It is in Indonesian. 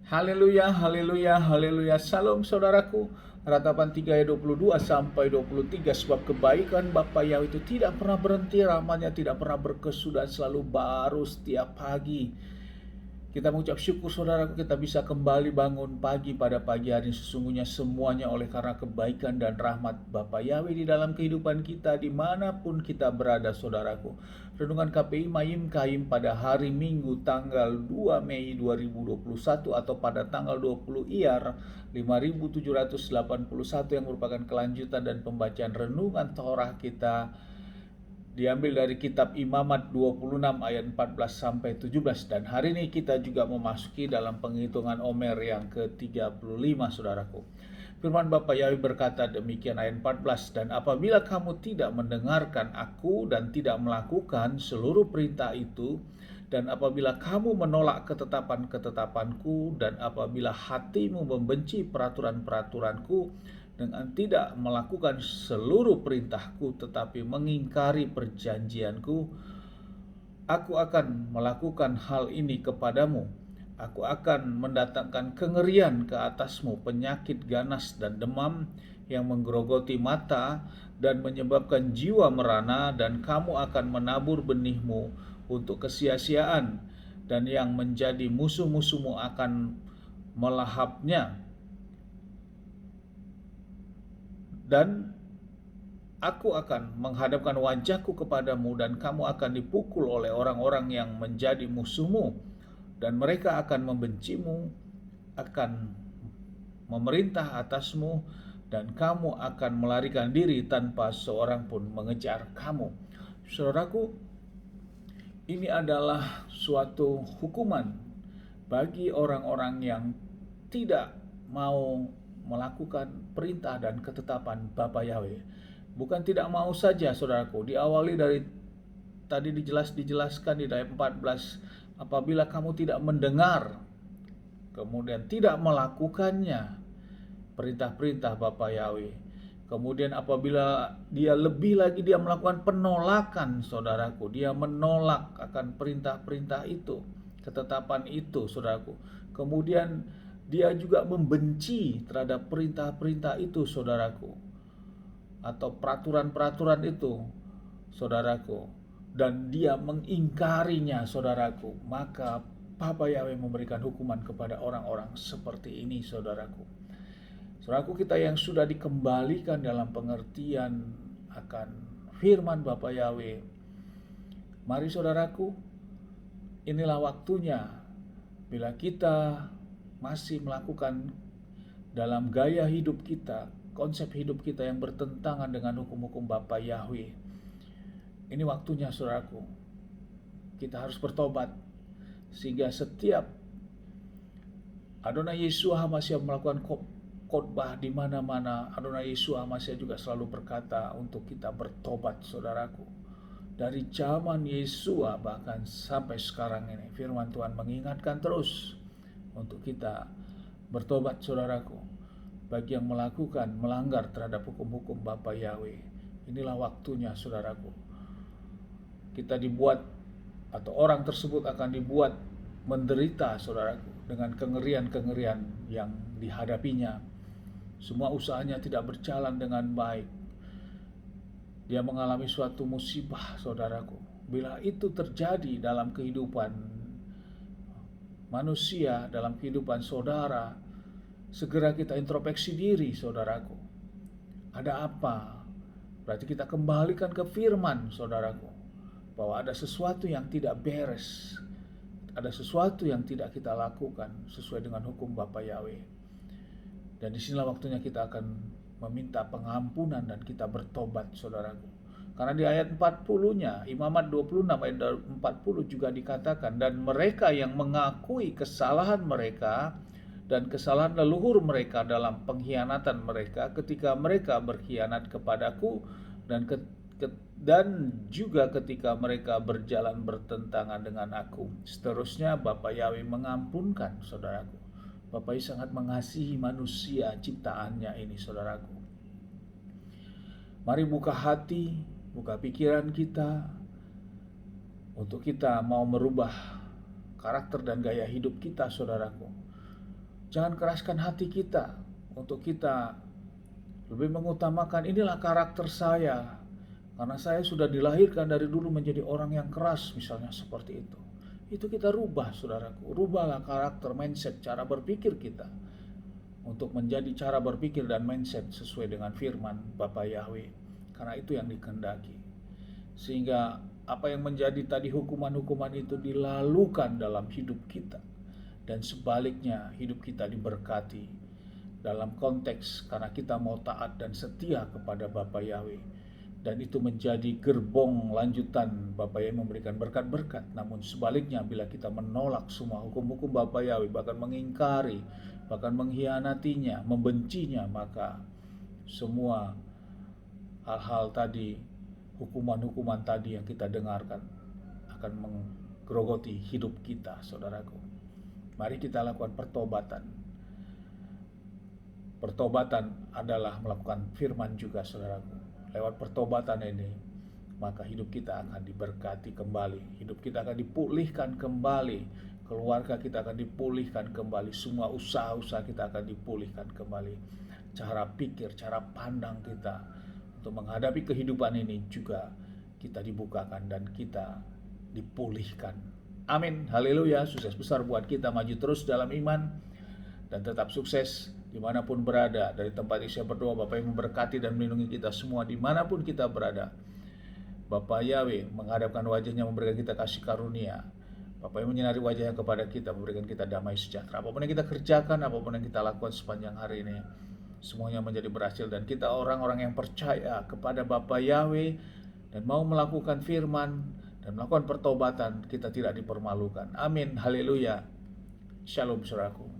Haleluya, haleluya, haleluya. Salam saudaraku. Ratapan 3 ayat 22 sampai 23. Sebab kebaikan Bapa Yahweh itu tidak pernah berhenti, rahmatnya tidak pernah berkesudahan, selalu baru setiap pagi. Kita mengucap syukur saudaraku, kita bisa kembali bangun pagi pada pagi hari. Sesungguhnya semuanya oleh karena kebaikan dan rahmat Bapa Yahweh di dalam kehidupan kita dimanapun kita berada saudaraku. Renungan KPI Mayim Kaim pada hari Minggu tanggal 2 Mei 2021 atau pada tanggal 20 Iyar 5781 yang merupakan kelanjutan dan pembacaan renungan Torah kita diambil dari kitab Imamat 26 ayat 14 sampai 17, dan hari ini kita juga memasuki dalam penghitungan Omer yang ke-35 saudaraku. Firman Bapa Yahweh berkata demikian ayat 14, dan apabila kamu tidak mendengarkan aku dan tidak melakukan seluruh perintah itu, dan apabila kamu menolak ketetapan-ketetapanku, dan apabila hatimu membenci peraturan-peraturanku, dengan tidak melakukan seluruh perintahku tetapi mengingkari perjanjianku, aku akan melakukan hal ini kepadamu. Aku akan mendatangkan kengerian ke atasmu, penyakit ganas dan demam yang menggerogoti mata dan menyebabkan jiwa merana, dan kamu akan menabur benihmu untuk kesia-siaan, dan yang menjadi musuh-musuhmu akan melahapnya. Dan aku akan menghadapkan wajahku kepadamu, dan kamu akan dipukul oleh orang-orang yang menjadi musuhmu, dan mereka akan membencimu, akan memerintah atasmu, dan kamu akan melarikan diri tanpa seorang pun mengejar kamu. Saudaraku, ini adalah suatu hukuman bagi orang-orang yang tidak mau melakukan perintah dan ketetapan Bapa Yahweh. Bukan tidak mau saja saudaraku, diawali dari tadi dijelaskan di ayat 14, apabila kamu tidak mendengar, kemudian tidak melakukannya perintah-perintah Bapa Yahweh. Kemudian apabila dia lebih lagi dia melakukan penolakan saudaraku, dia menolak akan perintah-perintah itu, ketetapan itu saudaraku. Kemudian dia juga membenci terhadap perintah-perintah itu saudaraku, atau peraturan-peraturan itu saudaraku, dan dia mengingkarinya saudaraku, maka Bapa Yahweh memberikan hukuman kepada orang-orang seperti ini saudaraku. Saudaraku, kita yang sudah dikembalikan dalam pengertian akan firman Bapa Yahweh, mari saudaraku, inilah waktunya bila kita masih melakukan dalam gaya hidup kita, konsep hidup kita yang bertentangan dengan hukum-hukum Bapa Yahweh. Ini waktunya saudaraku, kita harus bertobat, sehingga setiap Adonai Yeshua HaMashiach melakukan khotbah di mana-mana, Adonai Yeshua HaMashiach juga selalu berkata untuk kita bertobat saudaraku. Dari zaman Yeshua bahkan sampai sekarang ini, firman Tuhan mengingatkan terus untuk kita bertobat saudaraku. Bagi yang melanggar terhadap hukum-hukum Bapa Yahweh, inilah waktunya saudaraku. Kita dibuat, atau orang tersebut akan dibuat menderita saudaraku, dengan kengerian-kengerian yang dihadapinya. Semua usahanya tidak berjalan dengan baik. Dia mengalami suatu musibah saudaraku. Bila itu terjadi dalam kehidupan manusia, dalam kehidupan saudara, segera kita introspeksi diri saudaraku. Ada apa? Berarti kita kembalikan ke firman saudaraku, bahwa ada sesuatu yang tidak beres, ada sesuatu yang tidak kita lakukan sesuai dengan hukum Bapa Yahweh. Dan disinilah waktunya kita akan meminta pengampunan dan kita bertobat saudaraku. Karena di ayat 40-nya, Imamat 26 ayat 40 juga dikatakan, dan mereka yang mengakui kesalahan mereka dan kesalahan leluhur mereka dalam pengkhianatan mereka ketika mereka berkhianat kepadaku, dan juga ketika mereka berjalan bertentangan dengan aku. Seterusnya Bapa Yahweh mengampunkan saudaraku. Bapa Yahweh sangat mengasihi manusia ciptaannya ini saudaraku. Mari buka hati, buka pikiran kita, untuk kita mau merubah karakter dan gaya hidup kita saudaraku. Jangan keraskan hati kita untuk kita lebih mengutamakan inilah karakter saya. Karena saya sudah dilahirkan dari dulu menjadi orang yang keras, misalnya seperti itu. Itu kita rubah, saudaraku. Rubahlah karakter, mindset, cara berpikir kita untuk menjadi cara berpikir dan mindset sesuai dengan firman Bapa Yahweh. Karena itu yang dikehendaki. Sehingga apa yang menjadi tadi hukuman-hukuman itu dilalukan dalam hidup kita. Dan sebaliknya hidup kita diberkati dalam konteks karena kita mau taat dan setia kepada Bapa Yahweh. Dan itu menjadi gerbong lanjutan Bapa Yahweh memberikan berkat-berkat. Namun sebaliknya bila kita menolak semua hukum-hukum Bapa Yahweh, bahkan mengingkari, bahkan mengkhianatinya, membencinya, maka semua hal-hal tadi, hukuman-hukuman tadi yang kita dengarkan akan menggerogoti hidup kita, saudaraku. Mari kita lakukan pertobatan. Pertobatan adalah melakukan firman juga, saudaraku. Lewat pertobatan ini, maka hidup kita akan diberkati kembali. Hidup kita akan dipulihkan kembali. Keluarga kita akan dipulihkan kembali. Semua usaha-usaha kita akan dipulihkan kembali. Cara pikir, cara pandang kita untuk menghadapi kehidupan ini juga kita dibukakan dan kita dipulihkan. Amin, haleluya. Sukses besar buat kita maju terus dalam iman dan tetap sukses dimanapun berada. Dari tempat ini saya berdoa Bapak yang memberkati dan melindungi kita semua dimanapun kita berada. Bapa Yahweh menghadapkan wajahnya, memberikan kita kasih karunia. Bapa yang menyinari wajahnya kepada kita, memberikan kita damai sejahtera. Apapun yang kita kerjakan, apapun yang kita lakukan sepanjang hari ini, semuanya menjadi berhasil. Dan kita orang-orang yang percaya kepada Bapa Yahweh dan mau melakukan firman dan melakukan pertobatan, kita tidak dipermalukan. Amin, haleluya. Shalom, saudaraku.